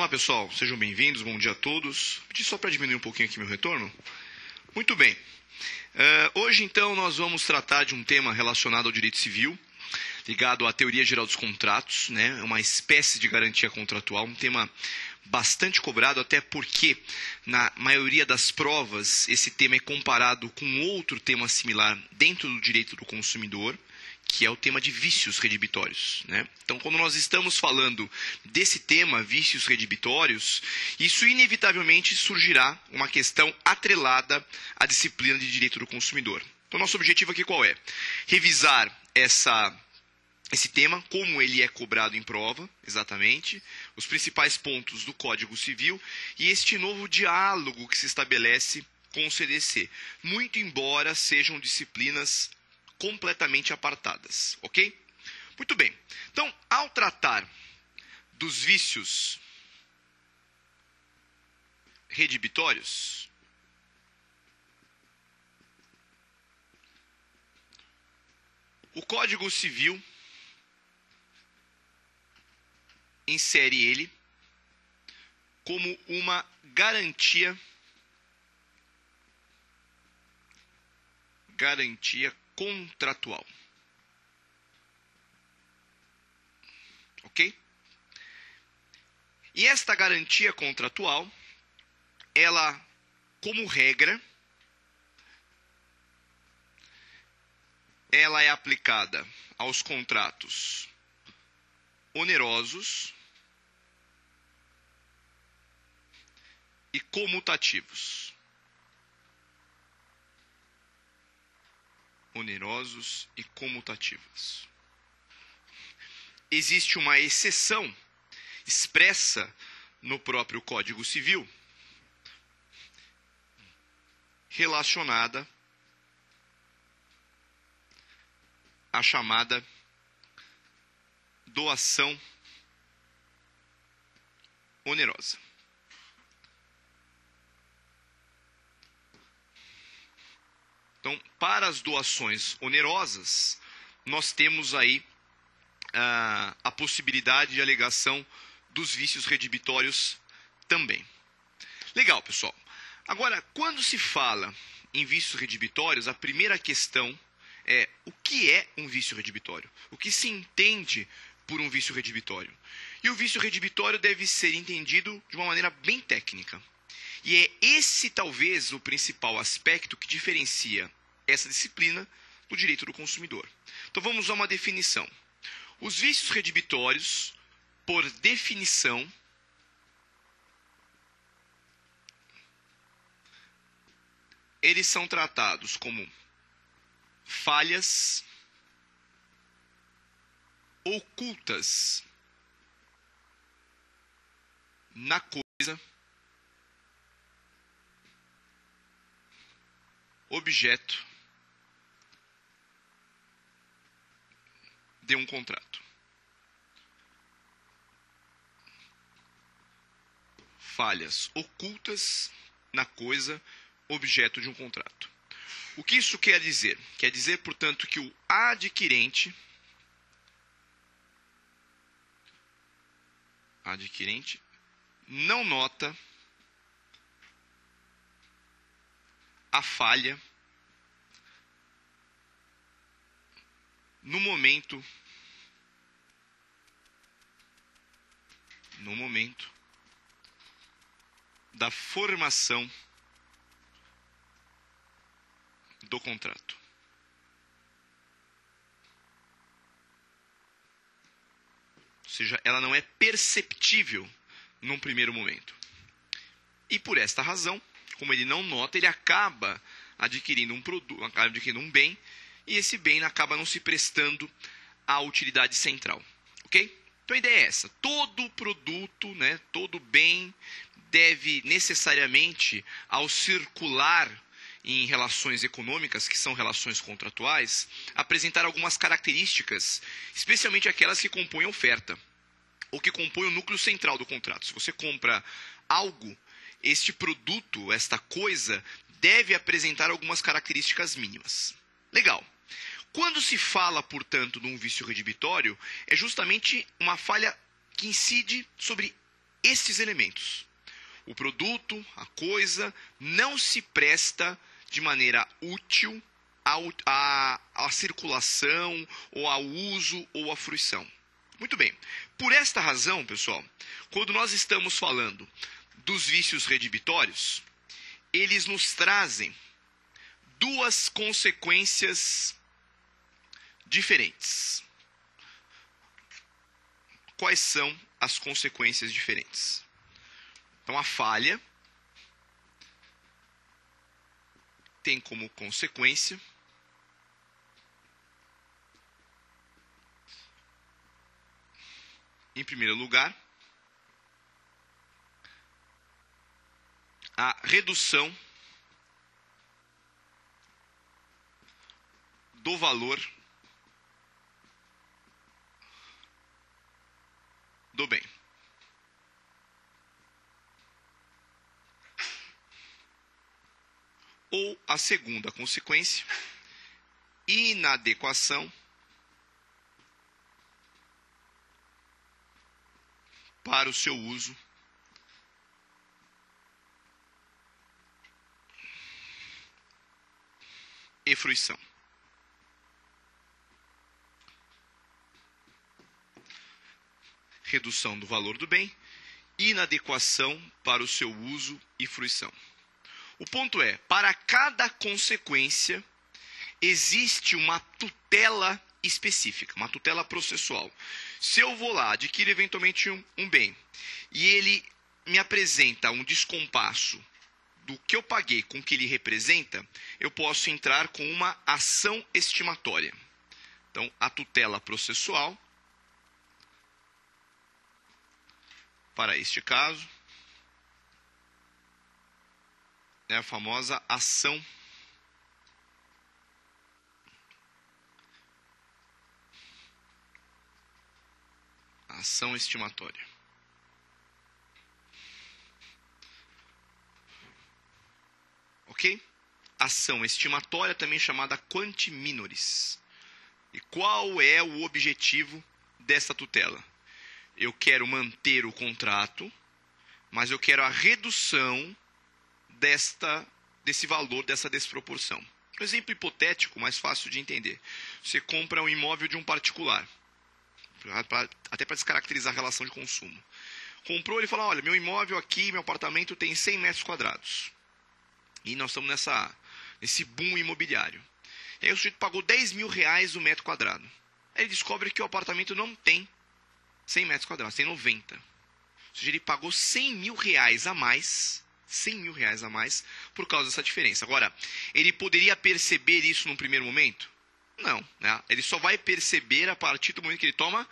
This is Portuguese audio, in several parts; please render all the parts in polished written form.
Olá pessoal, sejam bem-vindos, bom dia a todos. Pedi só para diminuir um pouquinho aqui meu retorno. Muito bem. Hoje então nós vamos tratar de um tema relacionado ao direito civil, ligado à teoria geral dos contratos, né? Uma espécie de garantia contratual, um tema bastante cobrado, até porque na maioria das provas esse tema é comparado com outro tema similar dentro do direito do consumidor, que é o tema de vícios redibitórios, né? Então, quando nós estamos falando desse tema, vícios redibitórios, isso inevitavelmente surgirá uma questão atrelada à disciplina de direito do consumidor. Então, nosso objetivo aqui qual é? Revisar esse tema, como ele é cobrado em prova, exatamente, os principais pontos do Código Civil e este novo diálogo que se estabelece com o CDC, muito embora sejam disciplinas completamente apartadas, ok? Muito bem. Então, ao tratar dos vícios redibitórios, o Código Civil insere ele como uma garantia contratual. Ok? E esta garantia contratual, ela, como regra, ela é aplicada aos contratos onerosos e comutativos. Onerosos e comutativos. Existe uma exceção expressa no próprio Código Civil relacionada à chamada doação onerosa. Então, para as doações onerosas, nós temos aí a possibilidade de alegação dos vícios redibitórios também. Legal, pessoal. Agora, quando se fala em vícios redibitórios, a primeira questão é o que é um vício redibitório? O que se entende por um vício redibitório? E o vício redibitório deve ser entendido de uma maneira bem técnica. E é esse, talvez, o principal aspecto que diferencia essa disciplina do direito do consumidor. Então, vamos a uma definição. Os vícios redibitórios, por definição, eles são tratados como falhas ocultas na coisa, objeto de um contrato. Falhas ocultas na coisa, objeto de um contrato. O que isso quer dizer? Quer dizer, portanto, que o adquirente não nota a falha no momento da formação do contrato. Ou seja, ela não é perceptível num primeiro momento. E por esta razão, como ele não nota, ele acaba adquirindo um produto, acaba adquirindo um bem, e esse bem acaba não se prestando à utilidade central. Ok? Então a ideia é essa. Todo produto, né, todo bem deve necessariamente, ao circular em relações econômicas, que são relações contratuais, apresentar algumas características, especialmente aquelas que compõem a oferta, ou que compõem o núcleo central do contrato. Se você compra algo, este produto, esta coisa, deve apresentar algumas características mínimas. Legal. Quando se fala, portanto, de um vício redibitório, é justamente uma falha que incide sobre estes elementos. O produto, a coisa, não se presta de maneira útil à circulação, ou ao uso, ou à fruição. Muito bem. Por esta razão, pessoal, quando nós estamos falando dos vícios redibitórios, eles nos trazem duas consequências diferentes. Quais são as consequências diferentes? Então, a falha tem como consequência em primeiro lugar, a redução do valor do bem. Ou a segunda consequência, inadequação para o seu uso e fruição. Redução do valor do bem, inadequação para o seu uso e fruição. O ponto é, para cada consequência, existe uma tutela específica, uma tutela processual. Se eu vou lá, adquiro eventualmente um bem, e ele me apresenta um descompasso do que eu paguei com o que ele representa, eu posso entrar com uma ação estimatória. Então, a tutela processual, para este caso, é a famosa ação estimatória. Ok? Ação estimatória, também chamada quanti minoris. E qual é o objetivo dessa tutela? Eu quero manter o contrato, mas eu quero a redução desse valor, dessa desproporção. Um exemplo hipotético, mais fácil de entender. Você compra um imóvel de um particular, até para descaracterizar a relação de consumo. Comprou, ele fala, olha, meu imóvel aqui, meu apartamento tem 100 metros quadrados. E nós estamos nesse boom imobiliário. E aí o sujeito pagou 10 mil reais o metro quadrado. Aí ele descobre que o apartamento não tem 100 metros quadrados, tem 90. Ou seja, ele pagou 100 mil reais a mais, 100 mil reais a mais, por causa dessa diferença. Agora, ele poderia perceber isso num primeiro momento? Não, né? Ele só vai perceber a partir do momento que ele toma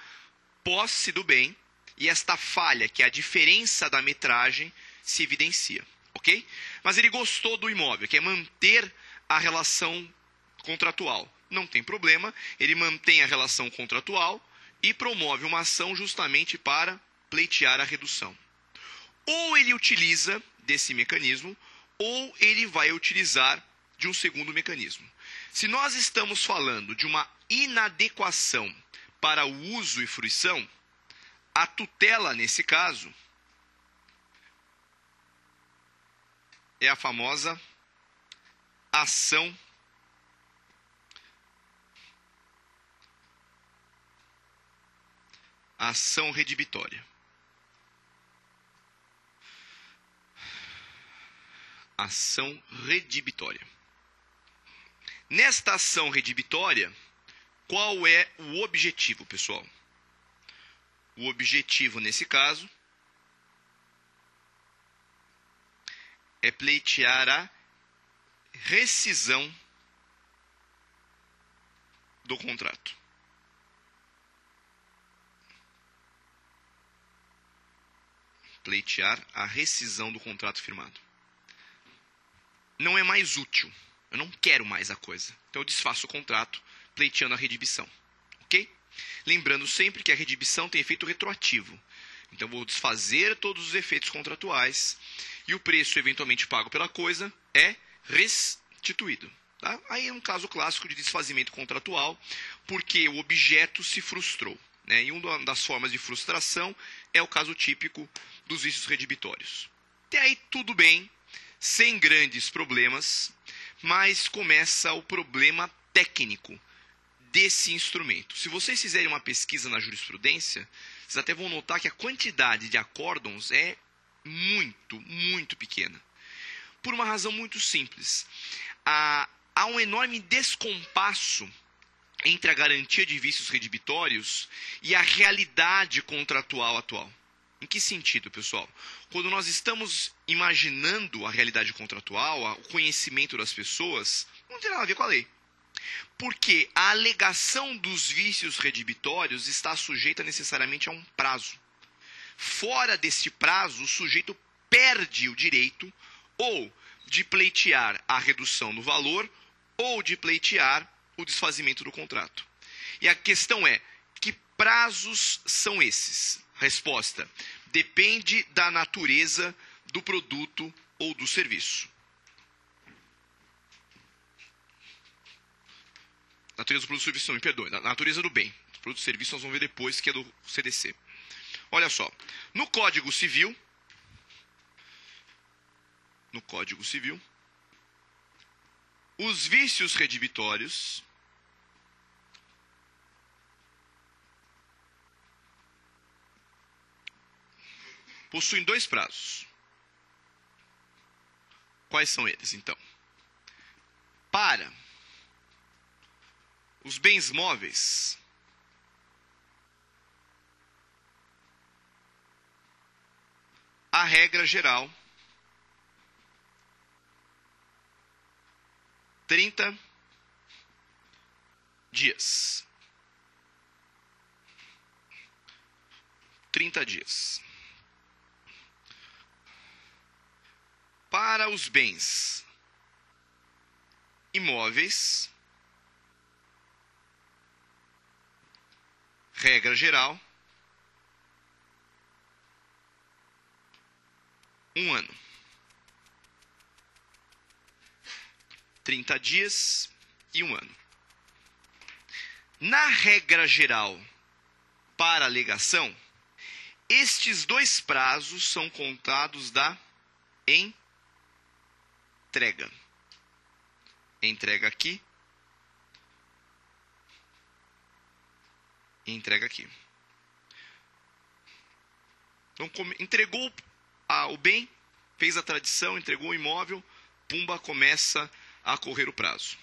posse do bem e esta falha, que é a diferença da metragem, se evidencia, ok? Mas ele gostou do imóvel, que é manter a relação contratual. Não tem problema, ele mantém a relação contratual e promove uma ação justamente para pleitear a redução. Ou ele utiliza desse mecanismo, ou ele vai utilizar de um segundo mecanismo. Se nós estamos falando de uma inadequação para o uso e fruição, a tutela, nesse caso, é a famosa ação redibitória. Ação redibitória. Nesta ação redibitória, qual é o objetivo, pessoal? O objetivo, nesse caso, é pleitear a rescisão do contrato. Pleitear a rescisão do contrato firmado. Não é mais útil. Eu não quero mais a coisa. Então eu desfaço o contrato, pleiteando a redibição. Ok? Lembrando sempre que a redibição tem efeito retroativo. Então eu vou desfazer todos os efeitos contratuais e o preço eventualmente pago pela coisa é restituído. Tá? Aí é um caso clássico de desfazimento contratual, porque o objeto se frustrou. né? E uma das formas de frustração é o caso típico dos vícios redibitórios. Até aí tudo bem, sem grandes problemas, mas começa o problema técnico desse instrumento. Se vocês fizerem uma pesquisa na jurisprudência, vocês até vão notar que a quantidade de acórdons é muito pequena. Por uma razão muito simples. Há um enorme descompasso entre a garantia de vícios redibitórios e a realidade contratual atual. Em que sentido, pessoal? Quando nós estamos imaginando a realidade contratual, o conhecimento das pessoas, não tem nada a ver com a lei. Porque a alegação dos vícios redibitórios está sujeita necessariamente a um prazo. Fora desse prazo, o sujeito perde o direito ou de pleitear a redução do valor ou de pleitear o desfazimento do contrato. E a questão é, que prazos são esses? Resposta: depende da natureza do produto ou do serviço. Natureza do produto e serviço, não, me perdoe. Natureza do bem. O produto e serviço nós vamos ver depois, que é do CDC. Olha só. No Código Civil, os vícios redibitórios possuem dois prazos. Quais são eles, então? Para os bens móveis, a regra geral, 30 dias. 30 dias. Para os bens imóveis, regra geral, 1 ano. 30 dias e 1 ano. Na regra geral, para alegação, estes dois prazos são contados da entrega. Entrega aqui. E entrega aqui. Então, entregou o bem, fez a tradição, entregou o imóvel, pumba, começa a correr o prazo.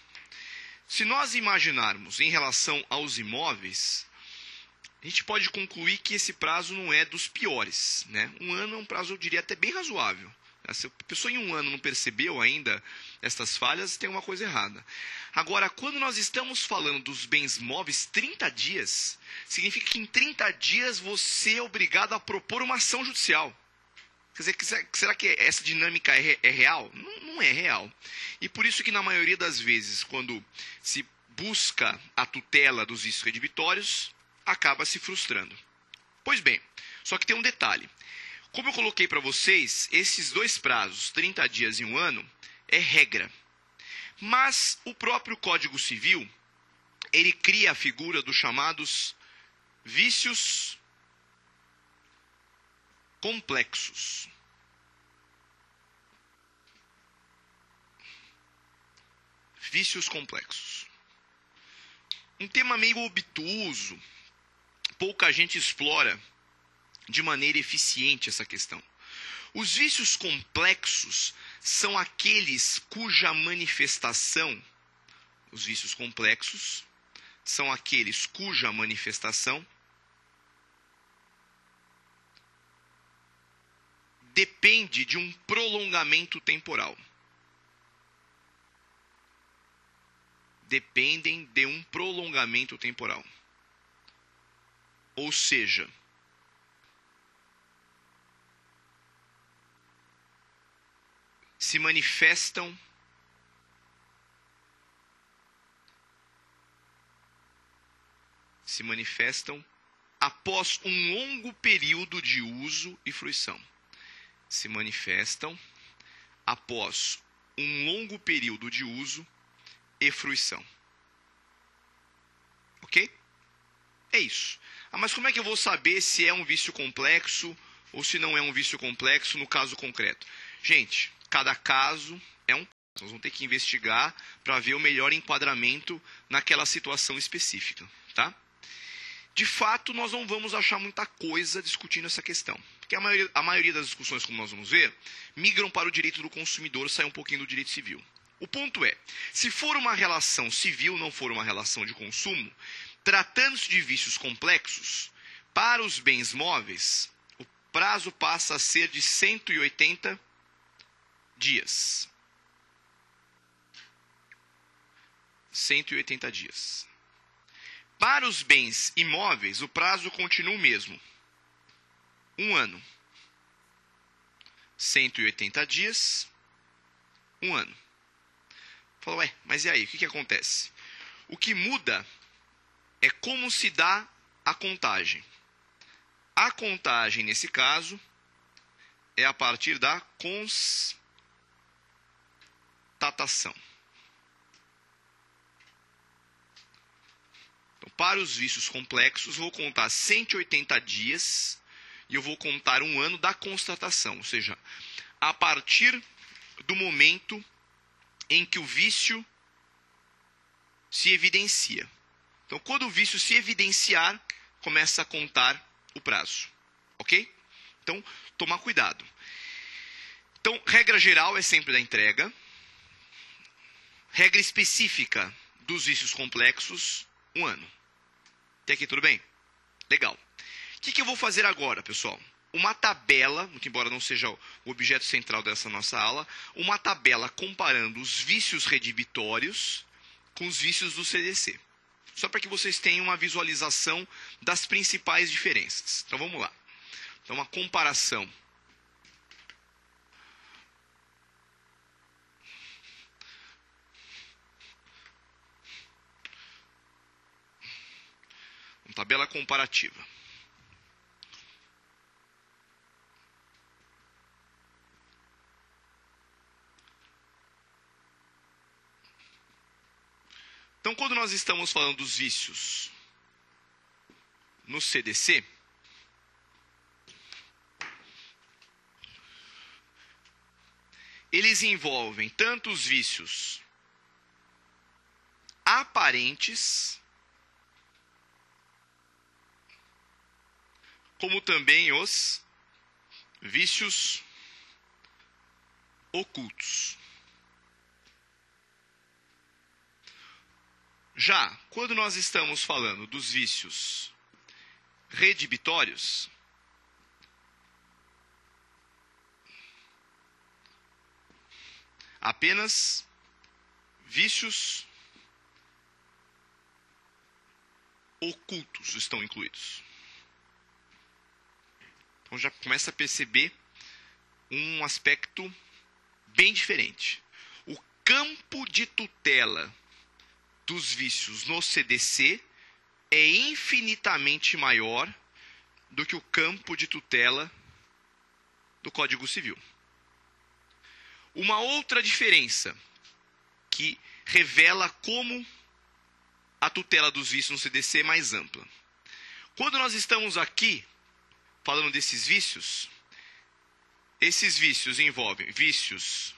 Se nós imaginarmos em relação aos imóveis, a gente pode concluir que esse prazo não é dos piores, né? 1 ano é um prazo, eu diria, até bem razoável. Se a pessoa em 1 ano não percebeu ainda estas falhas, tem uma coisa errada. Agora, quando nós estamos falando dos bens móveis, 30 dias, significa que em 30 dias você é obrigado a propor uma ação judicial. Quer dizer, será que essa dinâmica é real? Não é real. E por isso que na maioria das vezes, quando se busca a tutela dos vícios redibitórios, acaba se frustrando. Pois bem, só que tem um detalhe. Como eu coloquei para vocês, esses dois prazos, 30 dias e 1 ano, é regra. Mas o próprio Código Civil, ele cria a figura dos chamados vícios complexos. Vícios complexos. Um tema meio obtuso, pouca gente explora de maneira eficiente essa questão. Os vícios complexos são aqueles cuja manifestação, os vícios complexos são aqueles cuja manifestação depende de um prolongamento temporal. Dependem de um prolongamento temporal. Ou seja, se manifestam após um longo período de uso e fruição. Se manifestam após um longo período de uso e fruição. Ok? É isso. Ah, mas como é que eu vou saber se é um vício complexo ou se não é um vício complexo no caso concreto? Gente, cada caso é um caso. Nós vamos ter que investigar para ver o melhor enquadramento naquela situação específica, tá? De fato, nós não vamos achar muita coisa discutindo essa questão. Porque a maioria das discussões, como nós vamos ver, migram para o direito do consumidor, sai um pouquinho do direito civil. O ponto é, se for uma relação civil, não for uma relação de consumo, tratando-se de vícios complexos, para os bens móveis, o prazo passa a ser de 180 dias. 180 dias. Para os bens imóveis, o prazo continua o mesmo. 1 ano. 180 dias, 1 ano. Falou, ué, mas e aí, o que acontece? O que muda é como se dá a contagem. A contagem, nesse caso, é a partir da constatação. Então, para os vícios complexos, vou contar 180 dias e eu vou contar 1 ano da constatação. Ou seja, a partir do momento em que o vício se evidencia. Então, quando o vício se evidenciar, começa a contar o prazo. Ok? Então, tomar cuidado. Então, regra geral é sempre da entrega. Regra específica dos vícios complexos, 1 ano. Até aqui tudo bem? Legal. O que eu vou fazer agora, pessoal? Uma tabela, muito embora não seja o objeto central dessa nossa aula, uma tabela comparando os vícios redibitórios com os vícios do CDC. Só para que vocês tenham uma visualização das principais diferenças. Então vamos lá. Então uma comparação. Uma tabela comparativa. Então, quando nós estamos falando dos vícios no CDC, eles envolvem tanto os vícios aparentes, como também os vícios ocultos. Já, quando nós estamos falando dos vícios redibitórios, apenas vícios ocultos estão incluídos. Então já começa a perceber um aspecto bem diferente. O campo de tutela dos vícios no CDC é infinitamente maior do que o campo de tutela do Código Civil. Uma outra diferença que revela como a tutela dos vícios no CDC é mais ampla. Quando nós estamos aqui falando desses vícios, esses vícios envolvem vícios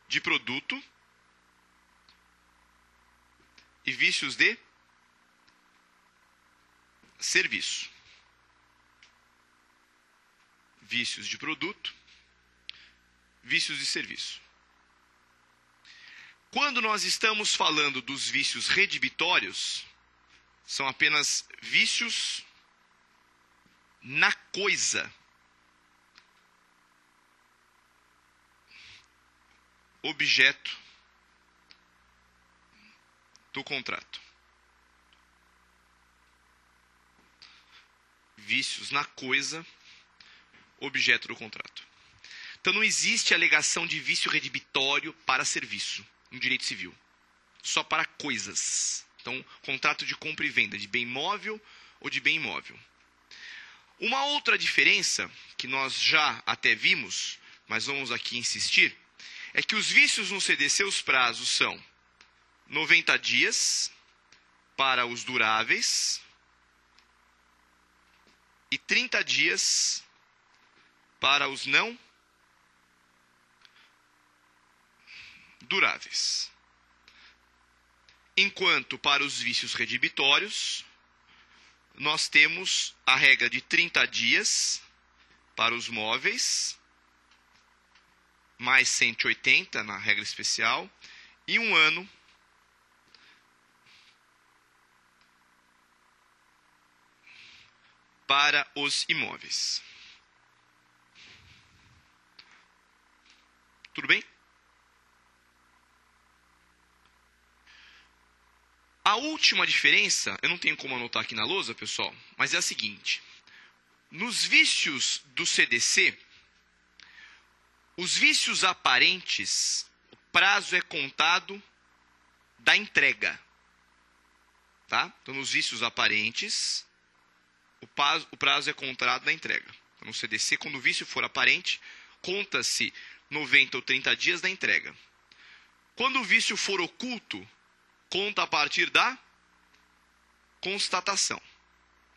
de produto e vícios de serviço. Vícios de produto, vícios de serviço. Quando nós estamos falando dos vícios redibitórios, são apenas vícios na coisa. Objeto do contrato. Vícios na coisa, objeto do contrato. Então não existe alegação de vício redibitório para serviço no direito civil. Só para coisas. Então, contrato de compra e venda de bem móvel ou de bem imóvel. Uma outra diferença, que nós já até vimos, mas vamos aqui insistir, é que os vícios no CDC, os prazos são 90 dias para os duráveis e 30 dias para os não duráveis. Enquanto para os vícios redibitórios, nós temos a regra de 30 dias para os móveis, mais 180 na regra especial, e 1 ano para os imóveis. Tudo bem? A última diferença, eu não tenho como anotar aqui na lousa, pessoal, mas é a seguinte. Nos vícios do CDC, os vícios aparentes, o prazo é contado da entrega. Tá? Então, nos vícios aparentes, o prazo é contado da entrega. Então, no CDC, quando o vício for aparente, conta-se 90 ou 30 dias da entrega. Quando o vício for oculto, conta a partir da constatação.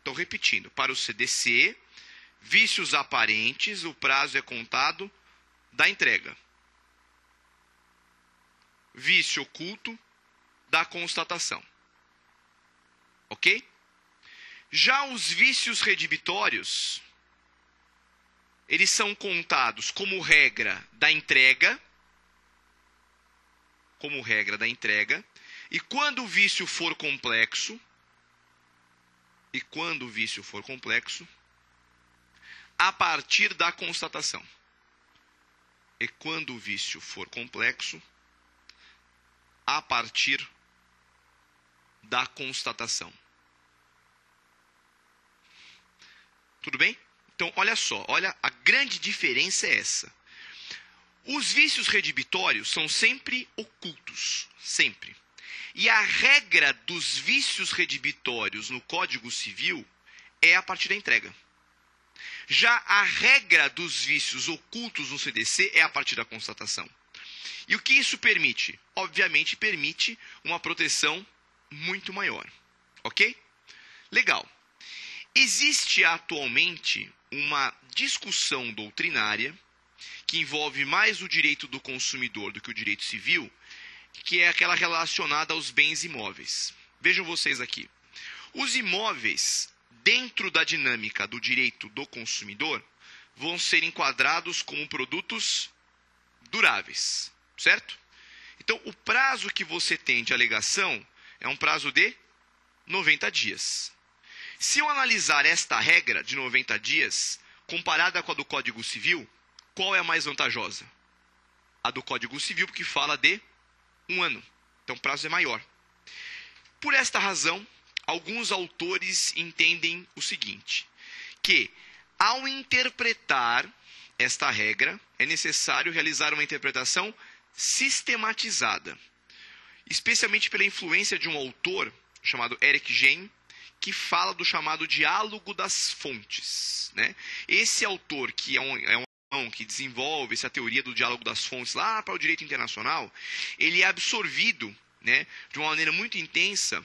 Então, repetindo, para o CDC, vícios aparentes, o prazo é contado da entrega. Vício oculto, da constatação. Ok? Já os vícios redibitórios, eles são contados como regra da entrega, e quando o vício for complexo, a partir da constatação. E quando o vício for complexo, a partir da constatação. Tudo bem? Então, olha só, olha, a grande diferença é essa. Os vícios redibitórios são sempre ocultos, sempre. E a regra dos vícios redibitórios no Código Civil é a partir da entrega. Já a regra dos vícios ocultos no CDC é a partir da constatação. E o que isso permite? Obviamente permite uma proteção muito maior. Ok? Legal. Existe atualmente uma discussão doutrinária que envolve mais o direito do consumidor do que o direito civil, que é aquela relacionada aos bens imóveis. Vejam vocês aqui. Os imóveis, dentro da dinâmica do direito do consumidor, vão ser enquadrados como produtos duráveis, certo? Então, o prazo que você tem de alegação é um prazo de 90 dias. Se eu analisar esta regra de 90 dias, comparada com a do Código Civil, qual é a mais vantajosa? A do Código Civil, porque fala de 1 ano. Então, o prazo é maior. Por esta razão, alguns autores entendem o seguinte, que ao interpretar esta regra, é necessário realizar uma interpretação sistematizada, especialmente pela influência de um autor chamado Eric Jain, que fala do chamado diálogo das fontes. Né? Esse autor, que é um que desenvolve essa teoria do diálogo das fontes lá para o direito internacional, ele é absorvido, né, de uma maneira muito intensa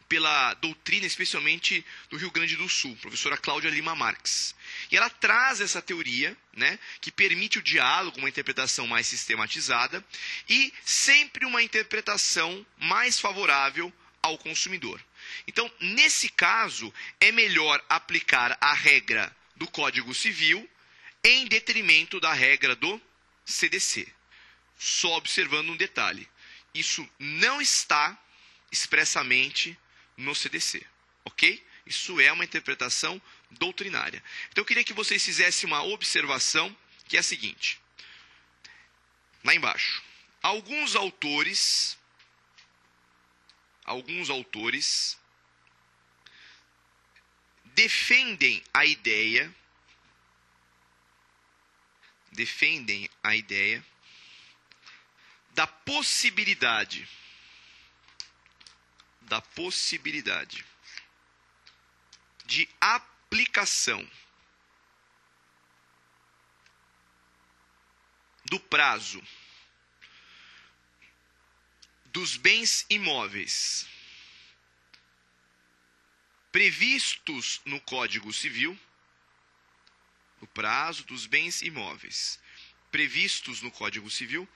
pela doutrina, especialmente do Rio Grande do Sul, professora Cláudia Lima Marques. E ela traz essa teoria, né, que permite o diálogo, uma interpretação mais sistematizada e sempre uma interpretação mais favorável ao consumidor. Então, nesse caso, é melhor aplicar a regra do Código Civil em detrimento da regra do CDC. Só observando um detalhe. Isso não está expressamente no CDC, ok? Isso é uma interpretação doutrinária. Então, eu queria que vocês fizessem uma observação, que é a seguinte. Lá embaixo. Alguns autores defendem a ideia da possibilidade de aplicação do prazo dos bens imóveis previstos no Código Civil, o prazo dos bens imóveis, previstos no Código Civil,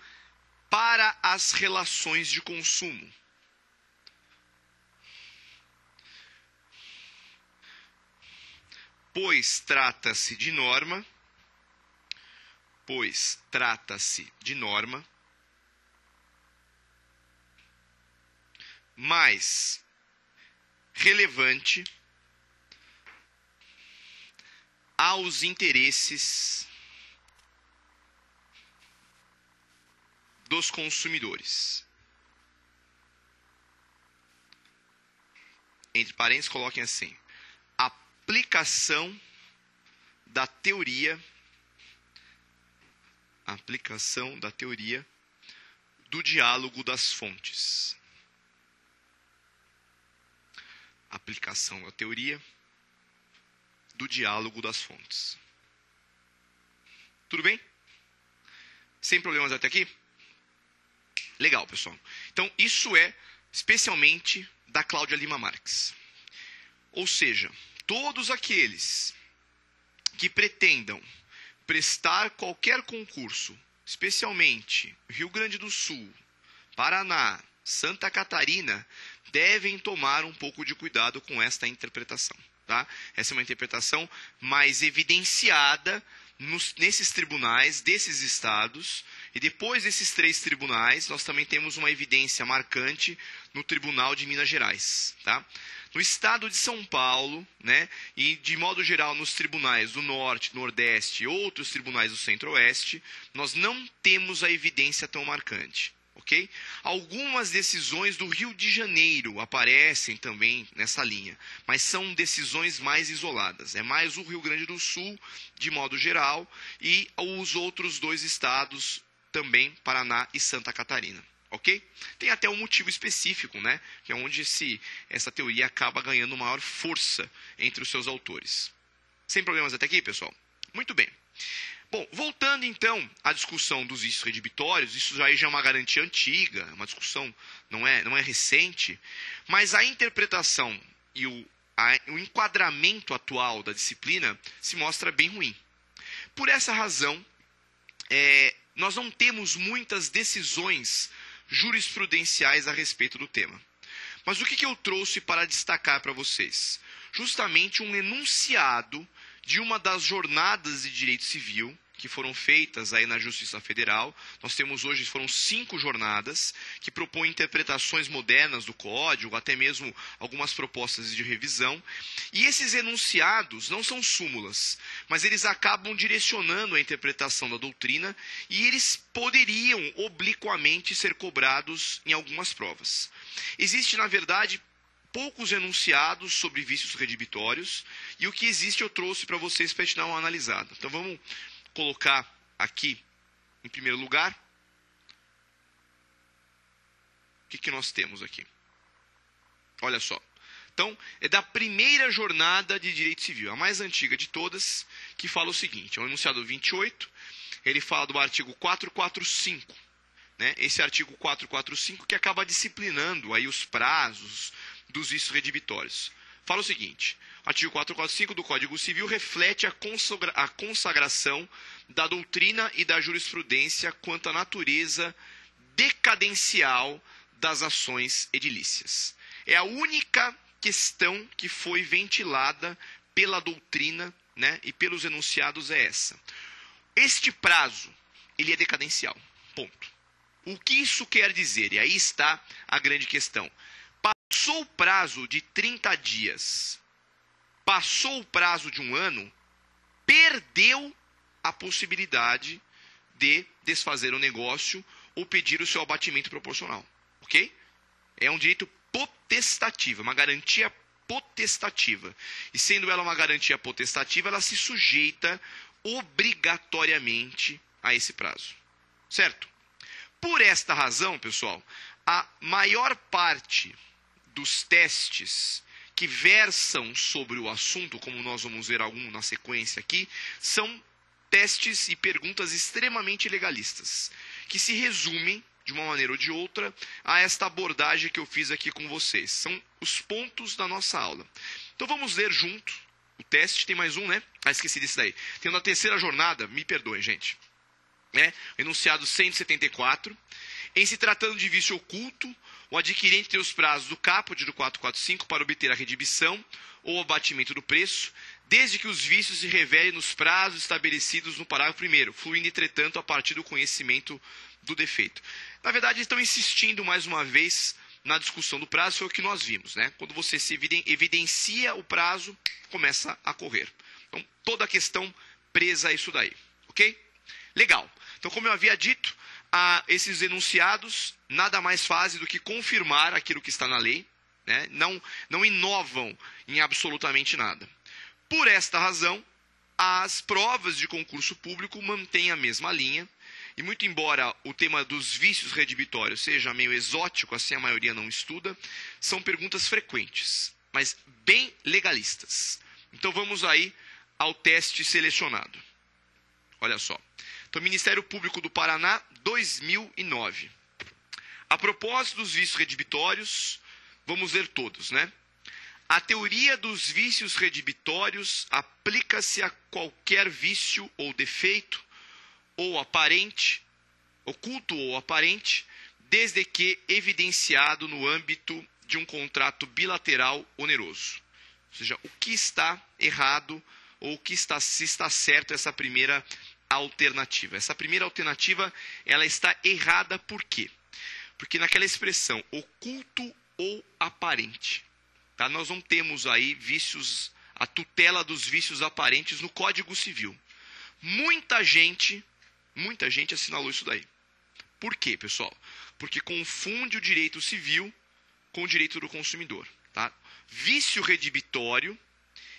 para as relações de consumo. Pois trata-se de norma, mais relevante aos interesses dos consumidores. Entre parênteses, coloquem assim: aplicação da teoria do diálogo das fontes. Aplicação da teoria do diálogo das fontes. Tudo bem? Sem problemas até aqui? Legal, pessoal. Então, isso é especialmente da Cláudia Lima Marques. Ou seja, todos aqueles que pretendam prestar qualquer concurso, especialmente Rio Grande do Sul, Paraná, Santa Catarina, devem tomar um pouco de cuidado com esta interpretação. Tá? Essa é uma interpretação mais evidenciada nesses tribunais desses estados, e depois desses 3 tribunais, nós também temos uma evidência marcante no Tribunal de Minas Gerais. Tá? No estado de São Paulo, né, e de modo geral nos tribunais do Norte, Nordeste e outros tribunais do Centro-Oeste, nós não temos a evidência tão marcante. Okay? Algumas decisões do Rio de Janeiro aparecem também nessa linha, mas são decisões mais isoladas. É mais o Rio Grande do Sul, de modo geral, e os outros 2 estados também, Paraná e Santa Catarina. Ok? Tem até um motivo específico, né? Que é onde essa teoria acaba ganhando maior força entre os seus autores. Sem problemas até aqui, pessoal? Muito bem. Bom, voltando então à discussão dos vícios redibitórios, isso já é uma garantia antiga, uma discussão não é recente, mas a interpretação e o enquadramento atual da disciplina se mostra bem ruim. Por essa razão, nós não temos muitas decisões jurisprudenciais a respeito do tema. Mas o que eu trouxe para destacar para vocês? Justamente um enunciado de uma das jornadas de direito civil que foram feitas aí na Justiça Federal. Nós temos hoje, foram 5 jornadas, que propõem interpretações modernas do Código, até mesmo algumas propostas de revisão. E esses enunciados não são súmulas, mas eles acabam direcionando a interpretação da doutrina e eles poderiam obliquamente ser cobrados em algumas provas. Existe, na verdade, poucos enunciados sobre vícios redibitórios, e o que existe eu trouxe para vocês para a gente dar uma analisada. Então vamos colocar aqui, em primeiro lugar, o que nós temos aqui. Olha só. Então, é da primeira jornada de direito civil, a mais antiga de todas, que fala o seguinte, é o enunciado 28, ele fala do artigo 445, né? Esse artigo 445 que acaba disciplinando aí os prazos dos vícios redibitórios. Fala o seguinte: artigo 445 do Código Civil reflete a consagração da doutrina e da jurisprudência quanto à natureza decadencial das ações edilícias. É a única questão que foi ventilada pela doutrina, né, e pelos enunciados é essa. Este prazo, ele é decadencial. Ponto. O que isso quer dizer? E aí está a grande questão. Passou o prazo de 30 dias, passou o prazo de 1 ano, perdeu a possibilidade de desfazer o negócio ou pedir o seu abatimento proporcional. Ok? É um direito potestativo, uma garantia potestativa. E sendo ela uma garantia potestativa, ela se sujeita obrigatoriamente a esse prazo. Certo? Por esta razão, pessoal, a maior parte dos testes que versam sobre o assunto, como nós vamos ver algum na sequência aqui, são testes e perguntas extremamente legalistas, que se resumem, de uma maneira ou de outra, a esta abordagem que eu fiz aqui com vocês. São os pontos da nossa aula. Então vamos ler junto o teste. Tem mais um, né? Ah, esqueci desse daí. Tendo a terceira jornada, me perdoem, gente. Enunciado 174. Em se tratando de vício oculto, o adquirente tem os prazos do caput do 445 para obter a redibição ou abatimento do preço, desde que os vícios se revelem nos prazos estabelecidos no parágrafo 1º, fluindo, entretanto, a partir do conhecimento do defeito. Na verdade, estão insistindo mais uma vez na discussão do prazo, foi o que nós vimos, né? Quando você se evidencia o prazo, começa a correr. Então, toda a questão presa a isso daí, ok? Legal. Então, como eu havia dito, esses enunciados nada mais fazem do que confirmar aquilo que está na lei, né? Não inovam em absolutamente nada. Por esta razão, as provas de concurso público mantêm a mesma linha, e muito embora o tema dos vícios redibitórios seja meio exótico, assim a maioria não estuda, são perguntas frequentes, mas bem legalistas. Então vamos aí ao teste selecionado. Olha só. Então, Ministério Público do Paraná, 2009. A propósito dos vícios redibitórios, vamos ler todos, né? A teoria dos vícios redibitórios aplica-se a qualquer vício ou defeito, ou aparente, oculto ou aparente, desde que evidenciado no âmbito de um contrato bilateral oneroso. Ou seja, o que está errado ou se está certo essa primeira alternativa. Essa primeira alternativa, ela está errada por quê? Porque naquela expressão, oculto ou aparente, tá? Nós não temos aí vícios, a tutela dos vícios aparentes no Código Civil. Muita gente assinalou isso daí. Por quê, pessoal? Porque confunde o direito civil com o direito do consumidor, tá? Vício redibitório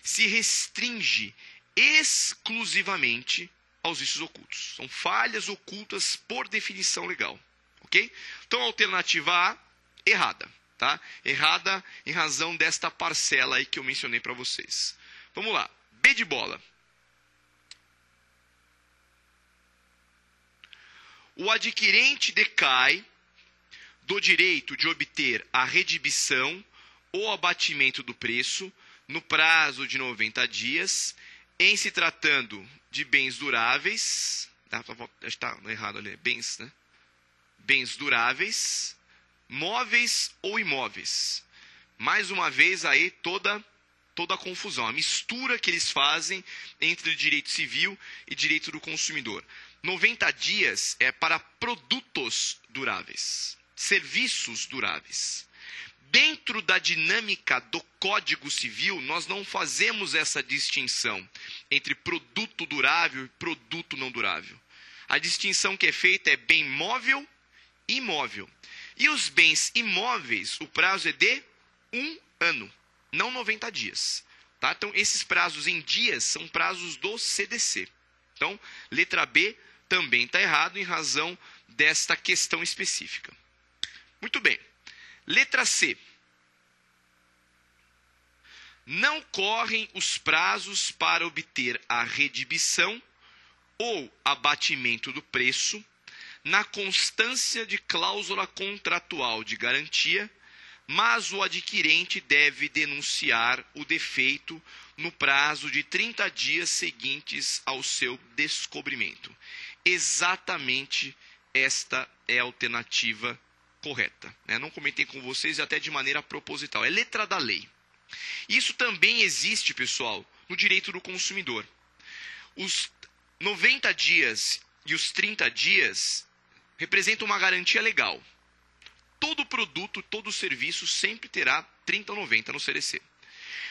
se restringe exclusivamente aos vícios ocultos. São falhas ocultas por definição legal, ok? Então, a alternativa A, errada, tá? Errada em razão desta parcela aí que eu mencionei para vocês. Vamos lá. B de bola. O adquirente decai do direito de obter a redibição ou abatimento do preço no prazo de 90 dias, em se tratando de bens duráveis, está errado ali, bens, né? Bens duráveis, móveis ou imóveis. Mais uma vez aí toda a confusão, a mistura que eles fazem entre o direito civil e direito do consumidor. 90 dias é para produtos duráveis, serviços duráveis. Dentro da dinâmica do Código Civil, nós não fazemos essa distinção entre produto durável e produto não durável. A distinção que é feita é bem móvel e imóvel. E os bens imóveis, o prazo é de 1 ano, não 90 dias. Tá? Então, esses prazos em dias são prazos do CDC. Então, letra B também está errado em razão desta questão específica. Muito bem. Letra C. Não correm os prazos para obter a redibição ou abatimento do preço na constância de cláusula contratual de garantia, mas o adquirente deve denunciar o defeito no prazo de 30 dias seguintes ao seu descobrimento. Exatamente esta é a alternativa correta. Não comentei com vocês até de maneira proposital. É letra da lei. Isso também existe, pessoal, no direito do consumidor. Os 90 dias e os 30 dias representam uma garantia legal. Todo produto, todo serviço sempre terá 30 ou 90 no CDC.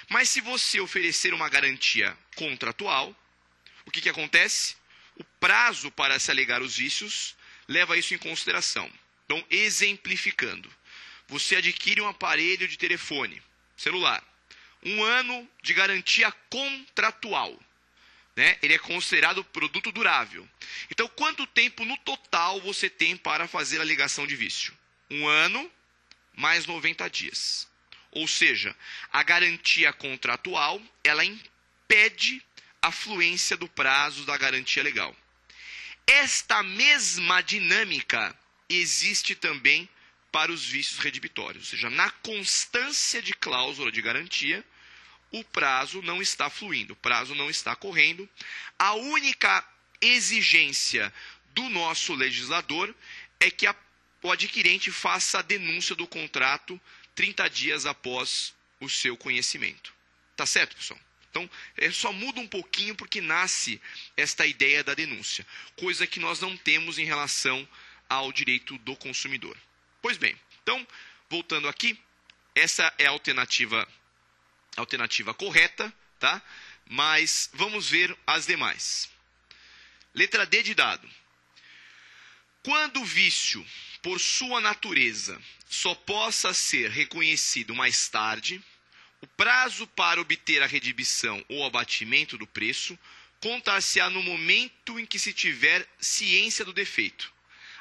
Mas se você oferecer uma garantia contratual, o que acontece? O prazo para se alegar os vícios leva isso em consideração. Então, exemplificando, você adquire um aparelho de telefone, celular, 1 ano de garantia contratual, né? Ele é considerado produto durável. Então, quanto tempo no total você tem para fazer a alegação de vício? 1 ano mais 90 dias. Ou seja, a garantia contratual, ela impede a fluência do prazo da garantia legal. Esta mesma dinâmica existe também para os vícios redibitórios. Ou seja, na constância de cláusula de garantia, o prazo não está fluindo, o prazo não está correndo. A única exigência do nosso legislador é que o adquirente faça a denúncia do contrato 30 dias após o seu conhecimento. Tá certo, pessoal? Então, só muda um pouquinho porque nasce esta ideia da denúncia, coisa que nós não temos em relação ao direito do consumidor. Pois bem, então, voltando aqui, essa é a alternativa correta, tá? Mas vamos ver as demais. Letra D de dado. Quando o vício, por sua natureza, só possa ser reconhecido mais tarde, o prazo para obter a redibição ou abatimento do preço contar-se-á no momento em que se tiver ciência do defeito,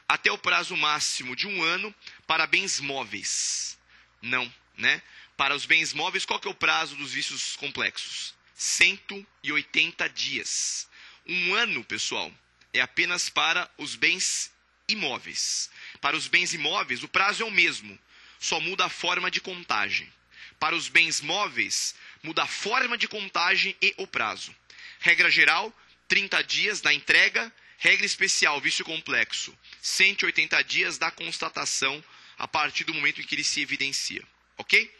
até o prazo máximo de 1 ano para bens móveis. Não, né? Para os bens móveis, qual que é o prazo dos vícios complexos? 180 dias. 1 ano, pessoal, é apenas para os bens imóveis. Para os bens imóveis, o prazo é o mesmo, só muda a forma de contagem. Para os bens móveis, muda a forma de contagem e o prazo. Regra geral, 30 dias da entrega. Regra especial, vício complexo, 180 dias da constatação a partir do momento em que ele se evidencia. Ok?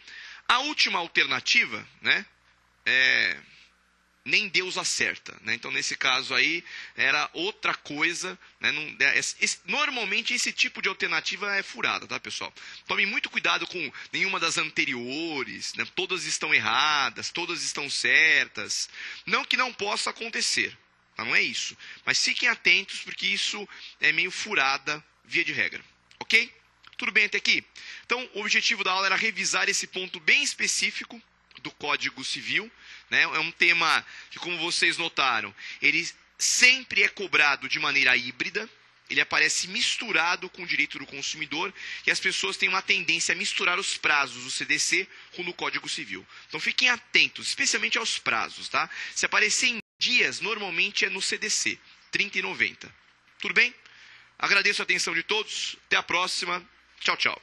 A última alternativa, né, nem Deus acerta, né? Então, nesse caso aí, era outra coisa, né? Normalmente, esse tipo de alternativa é furada, tá, pessoal? Tome muito cuidado com nenhuma das anteriores, né? Todas estão erradas, todas estão certas. Não que não possa acontecer, tá? Não é isso. Mas fiquem atentos, porque isso é meio furada, via de regra. Ok? Tudo bem até aqui? Então, o objetivo da aula era revisar esse ponto bem específico do Código Civil, né? É um tema que, como vocês notaram, ele sempre é cobrado de maneira híbrida, ele aparece misturado com o direito do consumidor e as pessoas têm uma tendência a misturar os prazos do CDC com o do Código Civil. Então fiquem atentos, especialmente aos prazos, tá? Se aparecer em dias, normalmente é no CDC, 30 e 90. Tudo bem? Agradeço a atenção de todos, até a próxima, tchau, tchau.